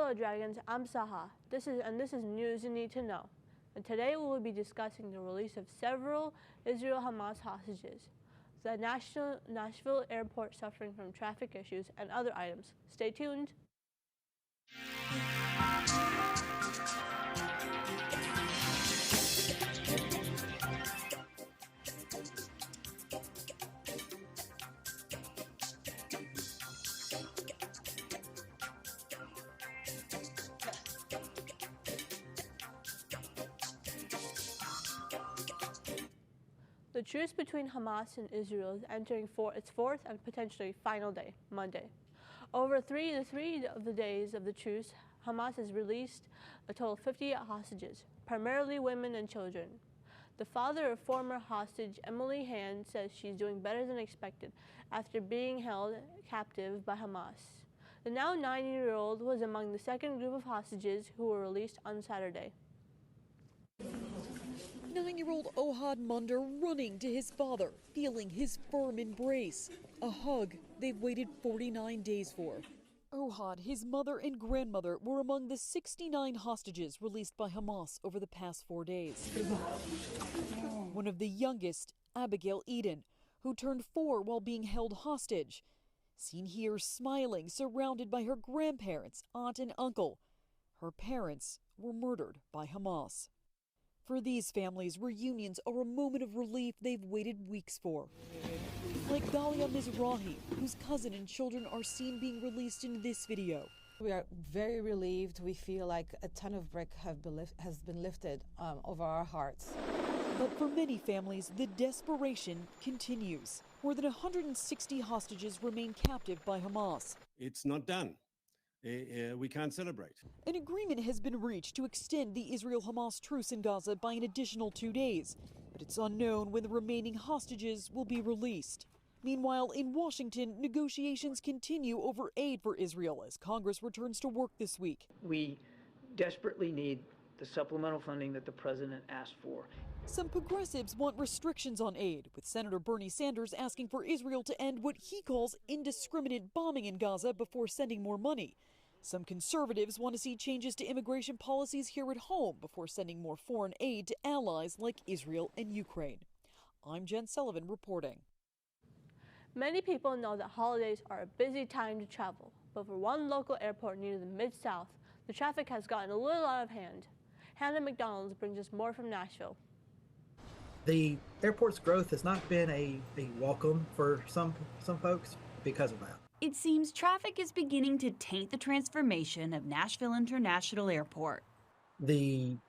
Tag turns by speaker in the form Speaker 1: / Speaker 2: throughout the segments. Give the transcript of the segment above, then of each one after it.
Speaker 1: Yellow Dragons, I'm Saha. This is news you need to know. And today we will be discussing the release of several Israel-Hamas hostages, the Nashville airport suffering from traffic issues, and other items. Stay tuned. The truce between Hamas and Israel is entering its fourth and potentially final day, Monday. Over three of the days of the truce, Hamas has released a total of 58 hostages, primarily women and children. The father of former hostage Emily Hand says she's doing better than expected after being held captive by Hamas. The now 90-year-old was among the second group of hostages who were released on Saturday.
Speaker 2: 9-year-old Ohad Munder running to his father, feeling his firm embrace. A hug they've waited 49 days for. Ohad, his mother and grandmother were among the 69 hostages released by Hamas over the past 4 days. One of the youngest, Abigail Eden, who turned 4 while being held hostage. Seen here smiling, surrounded by her grandparents, aunt and uncle. Her parents were murdered by Hamas. For these families, reunions are a moment of relief they've waited weeks for. Like Dalia Mizrahi, whose cousin and children are seen being released in this video.
Speaker 3: We are very relieved. We feel like a ton of brick has been lifted over our hearts.
Speaker 2: But for many families, the desperation continues. More than 160 hostages remain captive by Hamas.
Speaker 4: It's not done. We can't celebrate.
Speaker 2: An agreement has been reached to extend the Israel-Hamas truce in Gaza by an additional 2 days, but it's unknown when the remaining hostages will be released. Meanwhile, in Washington, negotiations continue over aid for Israel as Congress returns to work this week.
Speaker 5: We desperately need the supplemental funding that the president asked for.
Speaker 2: Some progressives want restrictions on aid, with Senator Bernie Sanders asking for Israel to end what he calls indiscriminate bombing in Gaza before sending more money. Some conservatives want to see changes to immigration policies here at home before sending more foreign aid to allies like Israel and Ukraine. I'm Jen Sullivan reporting.
Speaker 1: Many people know that holidays are a busy time to travel, but for one local airport near the Mid-South, the traffic has gotten a little out of hand. Hannah McDonald brings us more from Nashville.
Speaker 6: The airport's growth has not been a welcome for some folks because of that.
Speaker 7: It seems traffic is beginning to taint the transformation of Nashville International Airport.
Speaker 6: The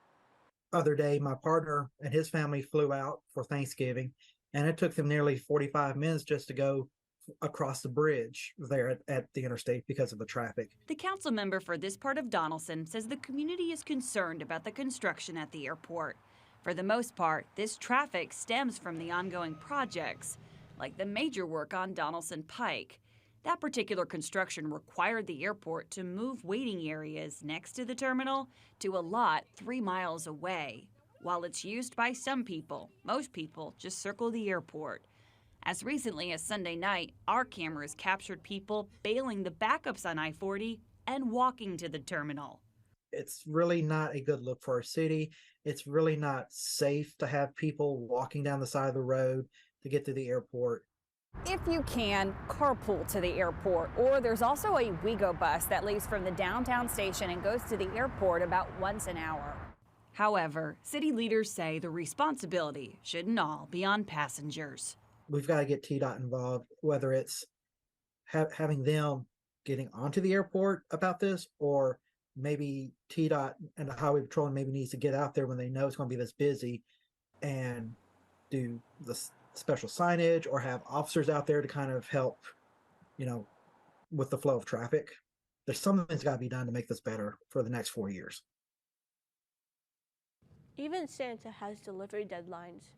Speaker 6: other day, my partner and his family flew out for Thanksgiving, and it took them nearly 45 minutes just to go across the bridge there at the interstate because of the traffic.
Speaker 7: The council member for this part of Donelson says the community is concerned about the construction at the airport. For the most part, this traffic stems from the ongoing projects, like the major work on Donelson Pike. That particular construction required the airport to move waiting areas next to the terminal to a lot 3 miles away. While it's used by some people, most people just circle the airport. As recently as Sunday night, our cameras captured people bailing the backups on I-40 and walking to the terminal.
Speaker 6: It's really not a good look for our city. It's really not safe to have people walking down the side of the road to get to the airport.
Speaker 8: If you can, carpool to the airport, or there's also a WeGo bus that leaves from the downtown station and goes to the airport about once an hour.
Speaker 7: However, city leaders say the responsibility shouldn't all be on passengers.
Speaker 6: We've got to get TDOT involved, whether it's having them getting onto the airport about this, or maybe TDOT and the Highway Patrol maybe needs to get out there when they know it's going to be this busy and do the special signage or have officers out there to kind of help, with the flow of traffic. There's something that's got to be done to make this better for the next 4 years.
Speaker 1: Even Santa has delivery deadlines.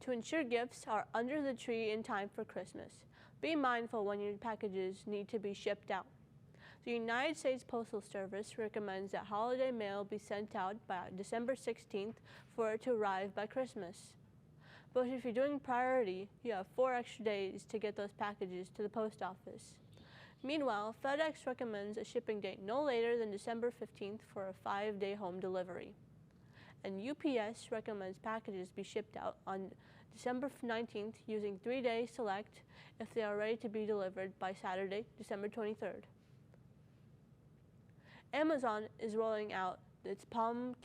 Speaker 1: To ensure gifts are under the tree in time for Christmas, be mindful when your packages need to be shipped out. The United States Postal Service recommends that holiday mail be sent out by December 16th for it to arrive by Christmas. But if you're doing priority, you have 4 extra days to get those packages to the post office. Meanwhile, FedEx recommends a shipping date no later than December 15th for a 5-day home delivery. And UPS recommends packages be shipped out on December 19th using 3-day select if they are ready to be delivered by Saturday, December 23rd. Amazon is rolling out its palm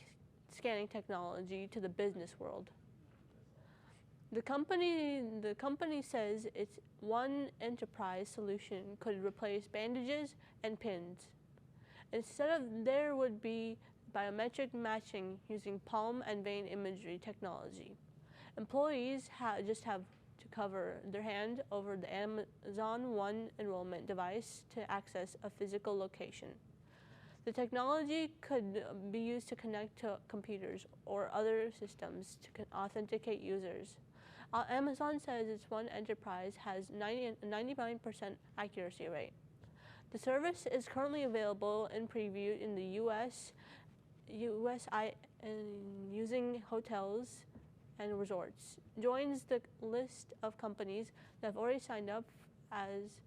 Speaker 1: scanning technology to the business world. The company says its one enterprise solution could replace bandages and pins. Instead of there would be biometric matching using palm and vein imagery technology. Employees just have to cover their hand over the Amazon One enrollment device to access a physical location. The technology could be used to connect to computers or other systems to authenticate users. Amazon says its One Enterprise has a 99% accuracy rate. The service is currently available in preview in the using hotels and resorts. Joins the list of companies that have already signed up as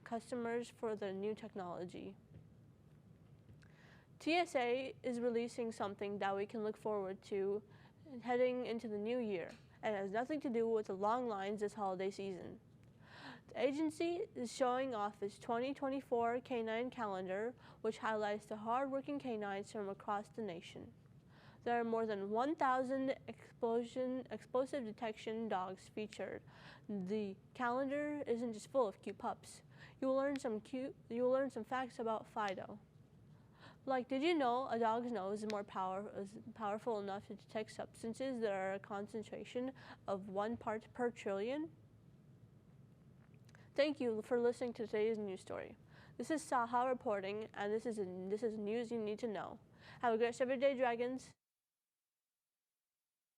Speaker 1: customers for the new technology. TSA is releasing something that we can look forward to heading into the new year, and it has nothing to do with the long lines this holiday season. The agency is showing off its 2024 Canine Calendar, which highlights the hard-working canines from across the nation. There are more than 1,000 explosive detection dogs featured. The calendar isn't just full of cute pups. You will learn some facts about Fido. Like, did you know a dog's nose is powerful enough to detect substances that are a concentration of 1 part per trillion? Thank you for listening to today's news story. This is Saha reporting, and this is news you need to know. Have a great everyday, Dragons.